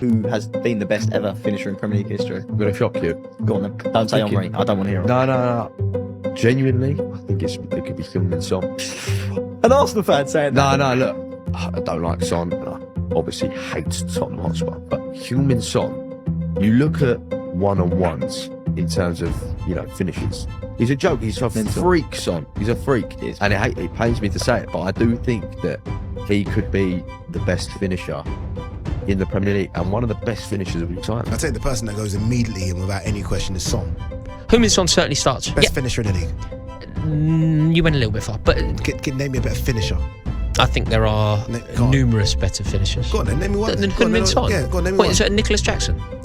Who has been the best ever finisher in Premier League history? I'm going to shock you. Go on then. Don't say Henry. I don't want to hear it. No. Genuinely, I think it could be Heung-min Son. An Arsenal fan saying that. No, look, I don't like Son. I obviously hate Tottenham Hotspur. But Heung-min Son, you look at one-on-ones in terms of, finishes. He's a joke. He's a freak, Son. He's a freak. And it pains me to say it, but I do think that he could be the best finisher in the Premier League and one of the best finishers of all time. I'd say the person that goes immediately and without any question is Son. Heung-min Son certainly starts. Best finisher in the league. You went a little bit far, but Name me a better finisher. I think there are numerous better finishers. Go on then, name me one. Than Heung-min Son? Yeah, go on, name me one. Is it Nicholas Jackson? I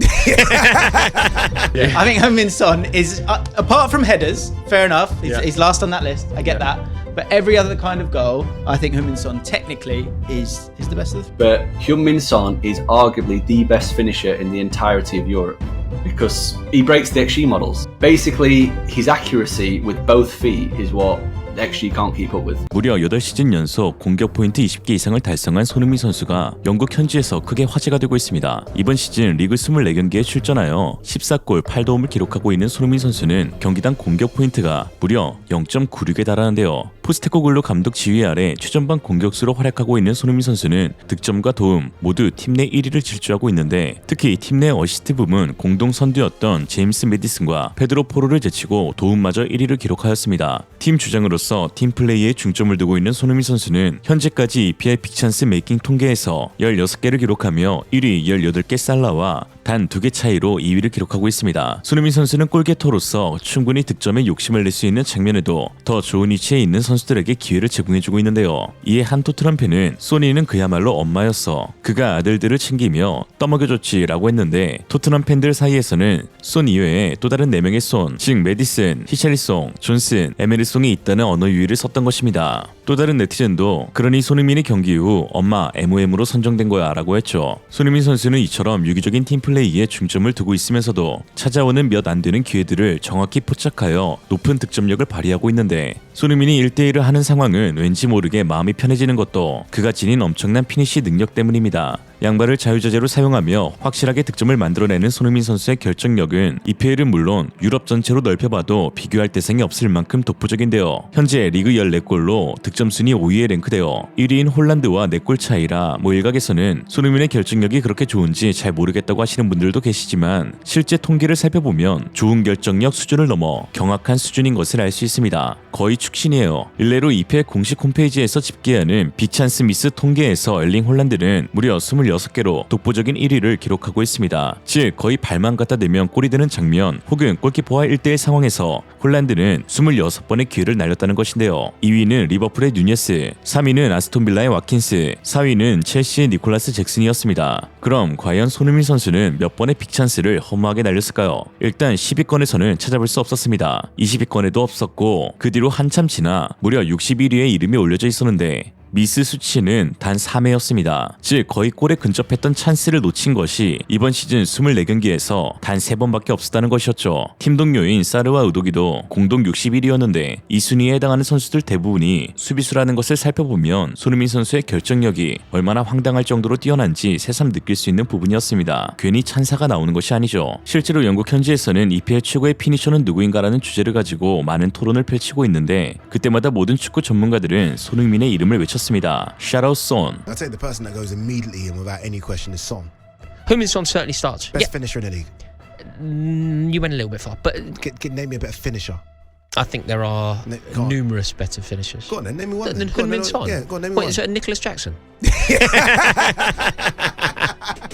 think Heung-min Son is, apart from headers, fair enough, he's last on that list, I get that. But every other kind of goal, I think Heung-min Son technically is the best of them. But Heung-min Son is arguably the best finisher in the entirety of Europe because he breaks the XG models. Basically, his accuracy with both feet is what XG can't keep up with. 무려 8시즌 연속 공격 포인트 20개 이상을 달성한 손흥민 선수가 영국 현지에서 크게 화제가 되고 있습니다. 이번 시즌 리그 24경기에 출전하여 14골 8도움을 기록하고 있는 손흥민 선수는 경기당 공격 포인트가 무려 0.96에 달하는데요. 포스테코글루 감독 지휘 아래 최전방 공격수로 활약하고 있는 손흥민 선수는 득점과 도움 모두 팀 내 1위를 질주하고 있는데 특히 팀 내 어시스트 부문 공동 선두였던 제임스 매디슨과 페드로 포로를 제치고 도움마저 1위를 기록하였습니다. 팀 주장으로서 팀 플레이에 중점을 두고 있는 손흥민 선수는 현재까지 EPL 빅찬스 메이킹 통계에서 16개를 기록하며 1위 18개 살라와 단 2개 차이로 2위를 기록하고 있습니다. 손흥민 선수는 골게터로서 충분히 득점에 욕심을 낼 수 있는 장면에도 더 좋은 위치에 있는 선수들에게 기회를 제공해주고 있는데요. 이에 한 토트넘 팬은 소니는 그야말로 엄마였어. 그가 아들들을 챙기며 떠먹여줬지라고 했는데 토트넘 팬들 사이에서는 손 이외에 또 다른 4명의 손, 즉 메디슨, 히샬리송, 존슨, 에메르송이 있다는 언어 유희를 썼던 것입니다. 또 다른 네티즌도 그러니 손흥민이 경기 후 엄마 MOM으로 선정된 거야 라고 했죠. 손흥민 선수는 이처럼 유기적인 팀 플레이에 중점을 두고 있으면서도 찾아오는 몇 안 되는 기회들을 정확히 포착하여 높은 득점력을 발휘하고 있는데 손흥민이 1대1을 하는 상황은 왠지 모르게 마음이 편해지는 것도 그가 지닌 엄청난 피니시 능력 때문입니다. 양발을 자유자재로 사용하며 확실하게 득점을 만들어내는 손흥민 선수의 결정력은 EPL은 물론 유럽 전체로 넓혀봐도 비교할 대상이 없을 만큼 독보적인데요. 현재 리그 14골로 득점 순위 5위에 랭크되어 1위인 홀란드와 4골 차이라 일각에서는 손흥민의 결정력이 그렇게 좋은지 잘 모르겠다고 하시는 분들도 계시지만 실제 통계를 살펴보면 좋은 결정력 수준을 넘어 경악한 수준인 것을 알 수 있습니다. 거의 축신이에요. 일례로 EPL 공식 홈페이지에서 집계하는 빅찬스 미스 통계에서 엘링 홀란드는 무려 26개로 독보적인 1위를 기록하고 있습니다. 즉 거의 발만 갖다 대면 골이 되는 장면 혹은 골키퍼와 1대1 상황에서 홀란드는 26번의 기회를 날렸다는 것인데요. 2위는 리버풀의 누니에스, 3위는 아스톤빌라의 와킨스, 4위는 첼시의 니콜라스 잭슨이었습니다. 그럼 과연 손흥민 선수는 몇 번의 빅찬스를 허무하게 날렸을까요? 일단 10위권에서는 찾아볼 수 없었습니다. 20위권에도 없었고 그 뒤로 한참 지나 무려 61위에 이름이 올려져 있었는데 미스 수치는 단 3회였습니다. 즉 거의 골에 근접했던 찬스를 놓친 것이 이번 시즌 24경기에서 단 3번밖에 없었다는 것이었죠. 팀 동료인 사르와 우도기도 공동 61위였는데 이 순위에 해당하는 선수들 대부분이 수비수라는 것을 살펴보면 손흥민 선수의 결정력이 얼마나 황당할 정도로 뛰어난지 새삼 느낄 수 있는 부분이었습니다. 괜히 찬사가 나오는 것이 아니죠. 실제로 영국 현지에서는 EPL 최고의 피니셔는 누구인가라는 주제를 가지고 많은 토론을 펼치고 있는데 그때마다 모든 축구 전문가들은 손흥민의 이름을 외쳤습니다. Shout out Son. I'd say the person that goes immediately and without any question is Son. Heung-min Son certainly starts. Best finisher in the league. You went a little bit far, but Name me a better finisher. I think there are numerous better finishers. Go on then, name me one. Than Heung-min Son? Yeah, go on, name me one. Is it Nicholas Jackson?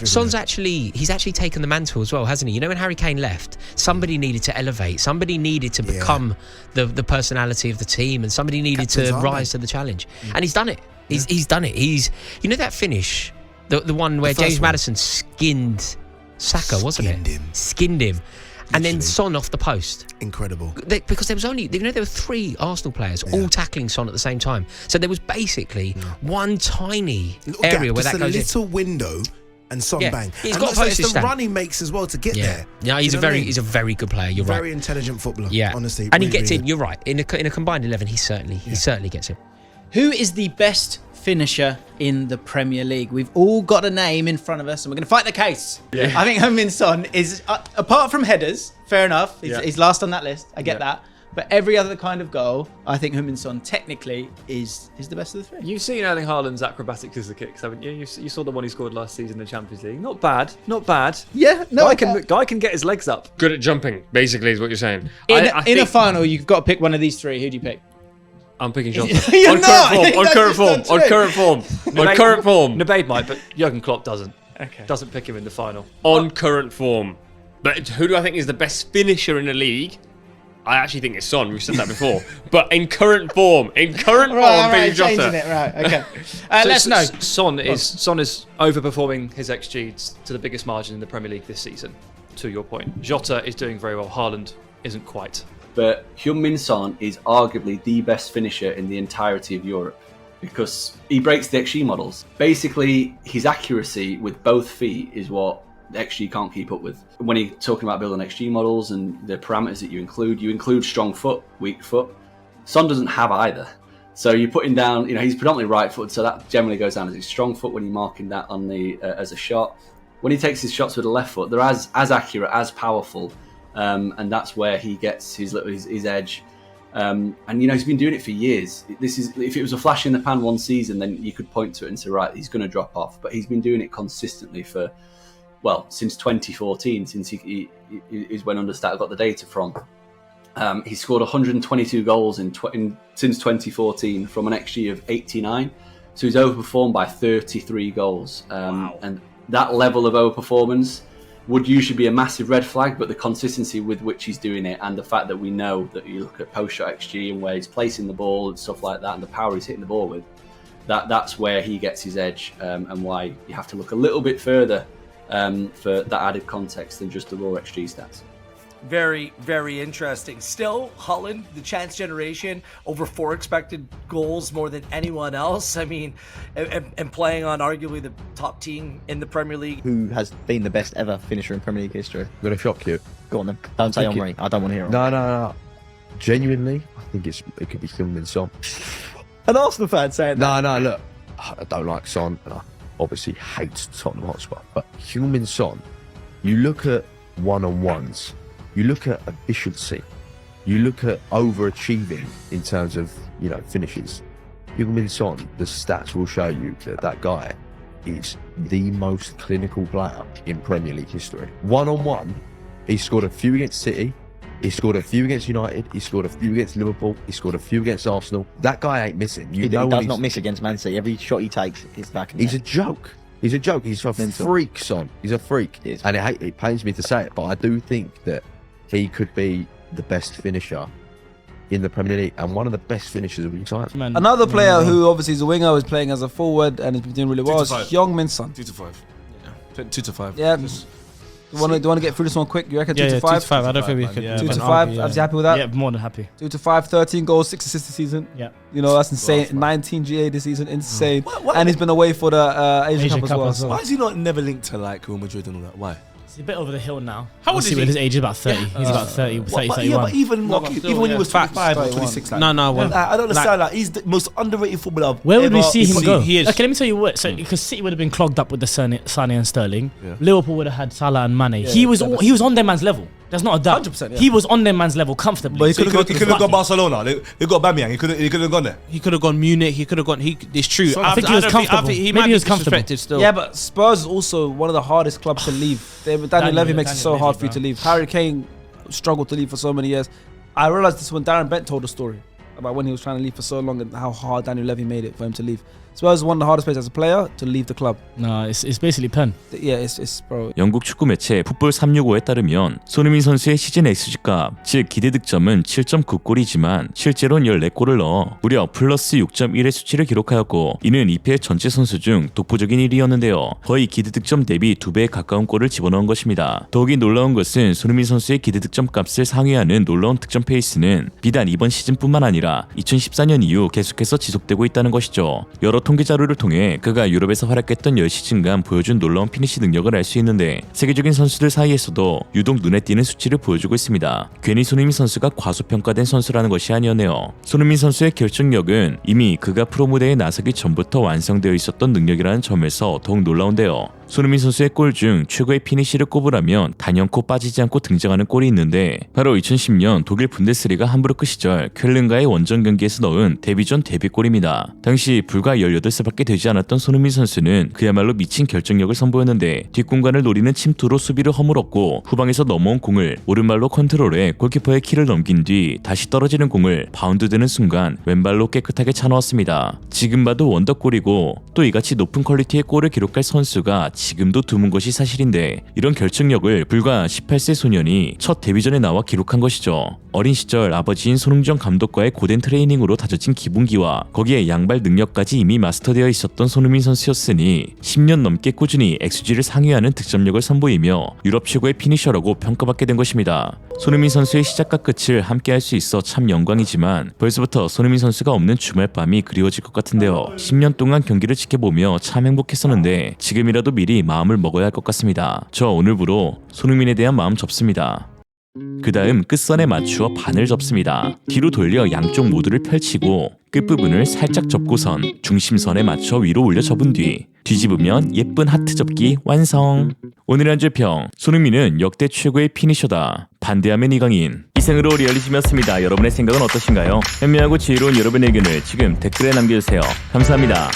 Son's he's actually taken the mantle as well, hasn't he? You know when Harry Kane left, somebody needed to elevate, somebody needed to become the personality of the team, and somebody needed to rise to the challenge. And he's done it. He's done it. You know that finish, the one where James Maddison skinned Saka, wasn't it? Skinned him. And then Son off the post. Incredible. Because there was only, there were 3 Arsenal players all tackling Son at the same time. So there was basically one tiny area where that goes in. Just a little window and Son bang. He's and got a postage it's the stamp. run he makes as well to get there. Yeah, he's a very good player. You're very right. intelligent footballer. Yeah, honestly. and really, he gets really in. You're right. In a combined 11, he certainly gets in. Who is the best finisher in the Premier League? We've all got a name in front of us, and we're going to fight the case. Yeah. I think Heung-min Son is, apart from headers, fair enough. He's last on that list. I get that. But every other kind of goal, I think Heung-min Son technically is the best of the three. You've seen Erling Haaland's acrobatic scissor kicks, haven't you? You saw the one he scored last season in the Champions League. Not bad, not bad. Yeah, no, guy can get his legs up. Good at jumping, basically, is what you're saying. In a final, you've got to pick one of these three. Who do you pick? I'm picking Jota. You're not! On current form. Nabeid might, but Jurgen Klopp doesn't. Okay. Doesn't pick him in the final. On current form. But who do I think is the best finisher in the league? I actually think it's Son. We've said that before. But in current form, picking Jota. Changing it, right, okay. Let's know. Son is overperforming his XG to the biggest margin in the Premier League this season, to your point. Jota is doing very well. Haaland isn't quite. But Heung-min Son is arguably the best finisher in the entirety of Europe because he breaks the XG models. Basically, his accuracy with both feet is what the XG can't keep up with. When you're talking about building XG models and the parameters that you include strong foot, weak foot. Son doesn't have either. So you're putting down, he's predominantly right footed, so that generally goes down as his strong foot when you're marking that on the as a shot. When he takes his shots with the left foot, they're as accurate, as powerful. And that's where he gets his edge. And he's been doing it for years. If it was a flash in the pan one season, then you could point to it and say, right, he's going to drop off. But he's been doing it consistently since 2014, since he is when Understat got the data from. He scored 122 goals since 2014 from an XG of 89. So he's overperformed by 33 goals. Wow. And that level of overperformance would usually be a massive red flag, but the consistency with which he's doing it and the fact that we know that you look at post-shot XG and where he's placing the ball and stuff like that and the power he's hitting the ball with, that's where he gets his edge and why you have to look a little bit further for that added context than just the raw XG stats. Very, very interesting. Still, Haaland, the chance generation, over 4 expected goals more than anyone else. I mean, and playing on arguably the top team in the Premier League. Who has been the best ever finisher in Premier League history? I'm going to shock you. Go on then. Don't say Henry. I don't want to hear it. No. Genuinely, I think it could be Heung-min Son. An Arsenal fan saying that. No, look. I don't like Son, and I obviously hate Tottenham Hotspur. But Heung-min Son, you look at one-on-ones, you look at efficiency, you look at overachieving in terms of, finishes. Heung-min Son, the stats will show you that guy is the most clinical player in Premier League history. One-on-one, he scored a few against City, he scored a few against United, he scored a few against Liverpool, he scored a few against Arsenal. That guy ain't missing. He does not miss against Man City. Every shot he takes is back in He's a joke. He's a joke. He's a freak, Son. He's a freak. And it pains me to say it, but I do think that he could be the best finisher in the Premier League and one of the best finishers of all time. Another player who obviously is a winger, is playing as a forward and has been doing really well is Heung-min Son. 2 to 5. Yeah. 2 to 5. Yeah. Do you want to get through this one quick? You reckon 2 to 5? 2 to 5. I don't think we could. 2 to 5. I'm happy with that. Yeah, more than happy. 2 to 5, 13 goals, 6 assists this season. Yeah. That's insane. 19 GA this season, insane. And he's been away for the Asian Cup as well. Why is he not never linked to Real Madrid and all that? Why? He's a bit over the hill now. How old is he? His age is about 30. He's about 30, 31. Yeah, but even when he was 25 or 26, no. I don't understand. He's the most underrated footballer. Where would we see him go? He is. Okay, let me tell you what. So because City would have been clogged up with the Sané and Sterling. Yeah. Liverpool would have had Salah and Mane. He was on their man's level. There's not a doubt. 100%. Yeah. He was on their man's level comfortably. But he could have gone Barcelona. They got Aubameyang. He could have gone there. He could have gone Munich. He could have gone. It's true. I think he was comfortable. Maybe he was comfortable still. Yeah, but Spurs is also one of the hardest clubs to leave. Daniel Levy makes it so hard for you to leave. Harry Kane struggled to leave for so many years. I realized this when Darren Bent told the story about when he was trying to leave for so long and how hard Daniel Levy made it for him to leave. Spurs is one of the hardest players as a player to leave the club. No, it's basically pen. Yeah, it's bro. 영국 축구 매체 풋볼 365에 따르면 손흥민 선수의 시즌 XG값, 즉 기대 득점은 7.9골이지만 실제로는 14골을 넣어 무려 플러스 6.1의 수치를 기록하였고 이는 EPL 전체 선수 중 독보적인 1위였는데요. 거의 기대 득점 대비 2배에 가까운 골을 집어넣은 것입니다. 더욱이 놀라운 것은 손흥민 선수의 기대 득점 값을 상회하는 놀라운 득점 페이스는 비단 이번 시즌뿐만 아니라 추세가 2014년 이후 계속해서 지속되고 있다는 것이죠. 여러 통계 자료를 통해 그가 유럽에서 활약했던 10시즌간 보여준 놀라운 피니시 능력을 알 수 있는데 세계적인 선수들 사이에서도 유독 눈에 띄는 수치를 보여주고 있습니다. 괜히 손흥민 선수가 과소평가된 선수라는 것이 아니었네요. 손흥민 선수의 결정력은 이미 그가 프로 무대에 나서기 전부터 완성되어 있었던 능력이라는 점에서 더욱 놀라운데요. 손흥민 선수의 골 중 최고의 피니시를 꼽으라면 단연코 빠지지 않고 등장하는 골이 있는데 바로 2010년 독일 분데스리가 함부르크 시절 쾰른과의 원정 경기에서 넣은 데뷔전 데뷔골입니다. 당시 불과 18살밖에 되지 않았던 손흥민 선수는 그야말로 미친 결정력을 선보였는데 뒷공간을 노리는 침투로 수비를 허물었고 후방에서 넘어온 공을 오른발로 컨트롤해 골키퍼의 키를 넘긴 뒤 다시 떨어지는 공을 바운드되는 순간 왼발로 깨끗하게 차넣었습니다. 지금 봐도 원더골이고 또 이같이 높은 퀄리티의 골을 기록할 선수가 지금도 드문 것이 사실인데 이런 결정력을 불과 18세 소년이 첫 데뷔전에 나와 기록한 것이죠. 어린 시절 아버지인 손흥정 감독과의 고된 트레이닝으로 다져진 기본기와 거기에 양발 능력까지 이미 마스터되어 있었던 손흥민 선수였으니 10년 넘게 꾸준히 XG를 상회하는 득점력을 선보이며 유럽 최고의 피니셔라고 평가받게 된 것입니다. 손흥민 선수의 시작과 끝을 함께 할 수 있어 참 영광이지만 벌써부터 손흥민 선수가 없는 주말 밤이 그리워질 것 같은데요. 10년 동안 경기를 지켜보며 참 행복했었는데 지금이라도 미리 마음을 먹어야 할 것 같습니다. 저 오늘부로 손흥민에 대한 마음 접습니다. 그 다음 끝선에 맞추어 반을 접습니다. 뒤로 돌려 양쪽 모두를 펼치고 끝부분을 살짝 접고선 중심선에 맞춰 위로 올려 접은 뒤 뒤집으면 예쁜 하트 접기 완성. 오늘의 한 줄 평, 손흥민은 역대 최고의 피니셔다. 반대하면 이강인. 이상으로 리얼리즘이었습니다. 여러분의 생각은 어떠신가요? 현명하고 지혜로운 여러분의 의견을 지금 댓글에 남겨주세요. 감사합니다.